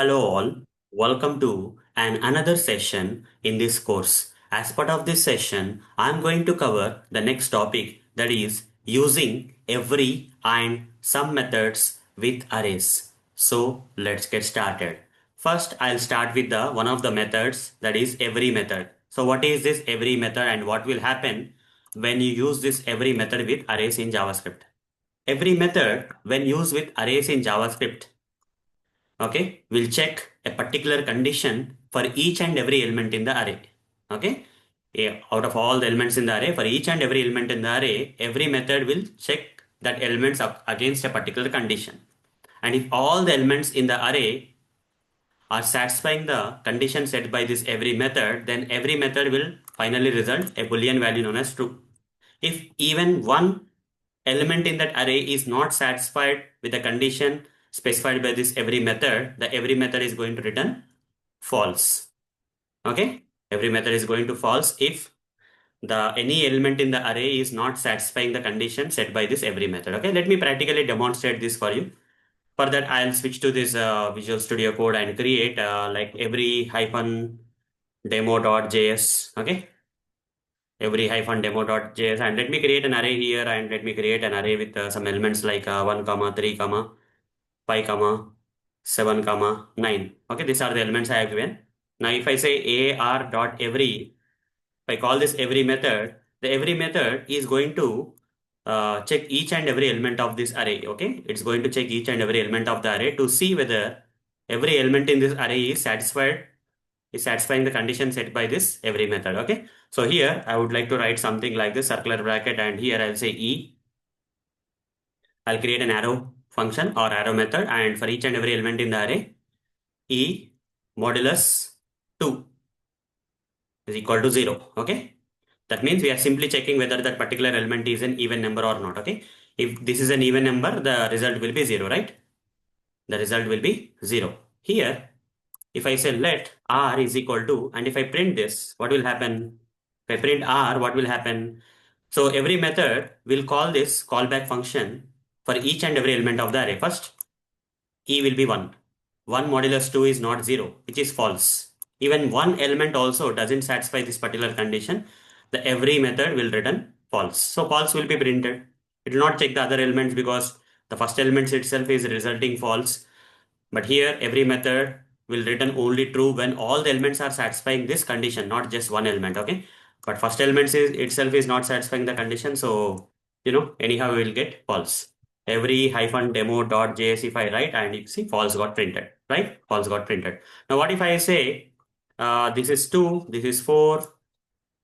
Hello all, welcome to another session in this course. As part of this session, I am going to cover the next topic, that is using every and some methods with arrays. So let's get started. First, I'll start with the one of the methods, that is every method. So what is this every method and what will happen when you use this every method with arrays in JavaScript? Every method when used with arrays in JavaScript, okay, we'll check a particular condition for each and every element in the array. Okay, yeah, out of all the elements in the array, for each and every element in the array, every method will check that elements up against a particular condition. And if all the elements in the array are satisfying the condition set by this every method, then every method will finally result a boolean value known as true. If even one element in that array is not satisfied with the condition specified by this every method, the every method is going to return false. Okay, every method is going to false if the any element in the array is not satisfying the condition set by this every method. Okay, let me practically demonstrate this for you. For that, I'll switch to this Visual Studio Code and create like every hyphen demo.js. Okay, every hyphen demo.js, and let me create an array here, and let me create an array with some elements like 1 comma 3 comma 5 comma 7 comma 9. Okay, these are the elements I have given. Now if I say ar dot every, if I call this every method, the every method is going to check each and every element of this array. Okay, it's going to check each and every element of the array to see whether every element in this array is satisfying the condition set by this every method. Okay, so here I would like to write something like this circular bracket, and here I'll say I'll create an arrow function or arrow method, and for each and every element in the array, e modulus 2 is equal to 0. Okay, that means we are simply checking whether that particular element is an even number or not. Okay, if this is an even number, the result will be 0, right? The result will be 0. Here, if I say let r is equal to, and if I print this, what will happen? If I print r, what will happen? So every method will call this callback function for each and every element of the array. First, e will be 1. 1 modulus 2 is not 0, which is false. Even one element also doesn't satisfy this particular condition. The every method will return false. So false will be printed. It will not check the other elements because the first element itself is resulting false. But here every method will return only true when all the elements are satisfying this condition, not just one element. Okay, but first element itself is not satisfying the condition, so anyhow we will get false. Every hyphen demo dot js, if I write, and you see false got printed, right? False got printed. Now what if I say this is 2, this is 4,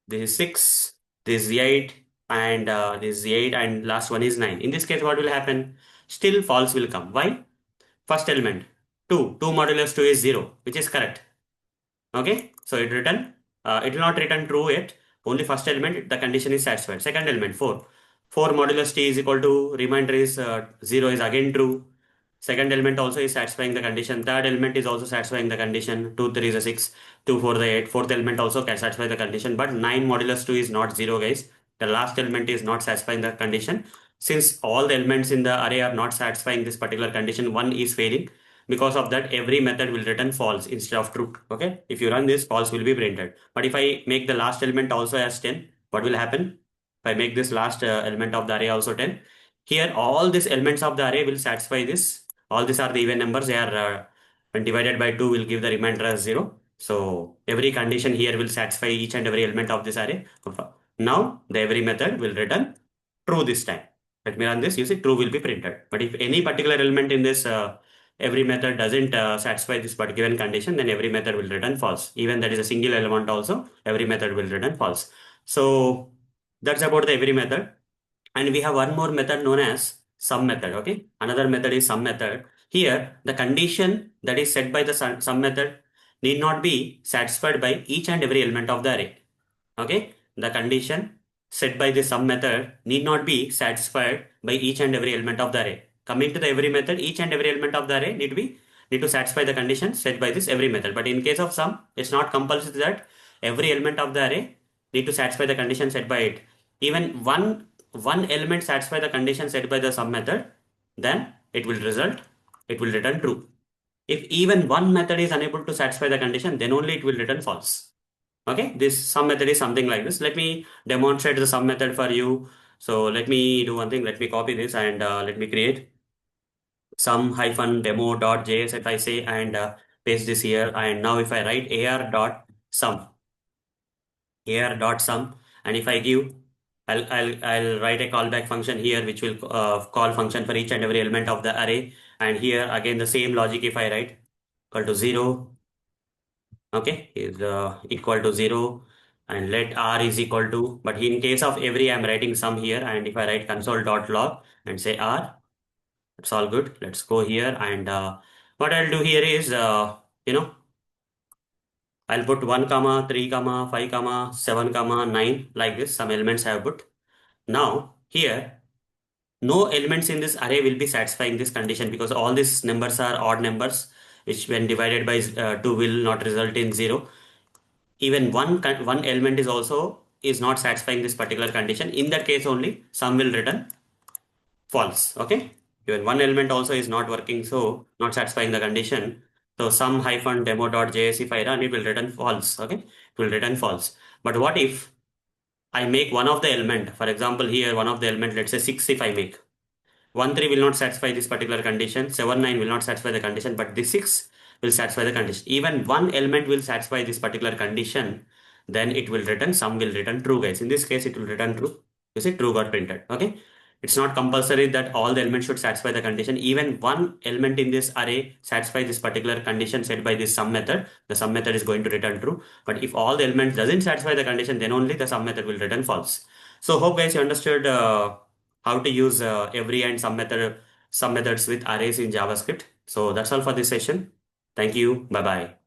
this is 6, this is 8, and this is 8, and last one is 9. In this case, what will happen? Still false will come. Why? First element 2 modulus 2 is 0, which is correct. Okay, so it will not return true yet. Only first element, the condition is satisfied. Second element 4 modulus t is equal to, remainder is 0 is again true. Second element also is satisfying the condition. Third element is also satisfying the condition. 2 3 is a 6, 2 4 the 8. Fourth element also can satisfy the condition, but 9 modulus 2 is not 0, guys. The last element is not satisfying the condition. Since all the elements in the array are not satisfying this particular condition, one is failing. Because of that, every method will return false instead of true. Okay, if you run this, false will be printed. But if I make the last element also as 10, what will happen? If I make this last element of the array also 10, here all these elements of the array will satisfy this. All these are the even numbers. They are when divided by 2 will give the remainder as 0. So every condition here will satisfy each and every element of this array. Now the every method will return true this time. Let me run this. You see, true will be printed. But if any particular element in this every method doesn't satisfy this given condition, then every method will return false. Even that is a single element also, every method will return false. So that's about the every method. And we have one more method known as sum method. Okay, another method is sum method. Here, the condition that is set by the sum method need not be satisfied by each and every element of the array. Okay, the condition set by the sum method need not be satisfied by each and every element of the array. Coming to the every method, each and every element of the array need to satisfy the condition set by this every method. But in case of sum, it's not compulsory that every element of the array need to satisfy the condition set by it. Even one element satisfy the condition set by the sum method, then it will return true. If even one method is unable to satisfy the condition, then only it will return false. Okay, this sum method is something like this. Let me demonstrate the sum method for you. So let me do one thing. Let me copy this and let me create sum hyphen demo.js if I say and paste this here. And now if I write ar.sum, and if I give, I'll write a callback function here, which will call function for each and every element of the array. And here again the same logic. If I write equal to 0, okay, is equal to 0, and let r is equal to, but in case of every I'm writing sum here, and if I write console.log and say r, it's all good. Let's go here and what I'll do here is you know I'll put 1 comma 3 comma 5 comma 7 comma 9 like this. Some elements I have put. Now here no elements in this array will be satisfying this condition because all these numbers are odd numbers, which when divided by 2 will not result in 0. Even one element is not satisfying this particular condition. In that case only sum will return false. Okay, even one element also is not working, so not satisfying the condition. So sum hyphen demo.js, if I run, it will return false. Okay, it will return false. But what if I make one of the element, for example here one of the element, let's say 6, if I make 1 3 will not satisfy this particular condition, 7 9 will not satisfy the condition, but this 6 will satisfy the condition. Even one element will satisfy this particular condition, then it will return, sum will return true, guys. In this case it will return true. You see, true got printed. Okay, it's not compulsory that all the elements should satisfy the condition. Even one element in this array satisfy this particular condition set by this sum method, the sum method is going to return true. But if all the elements doesn't satisfy the condition, then only the sum method will return false. So hope guys you understood how to use every and some methods with arrays in JavaScript. So that's all for this session. Thank you. Bye bye.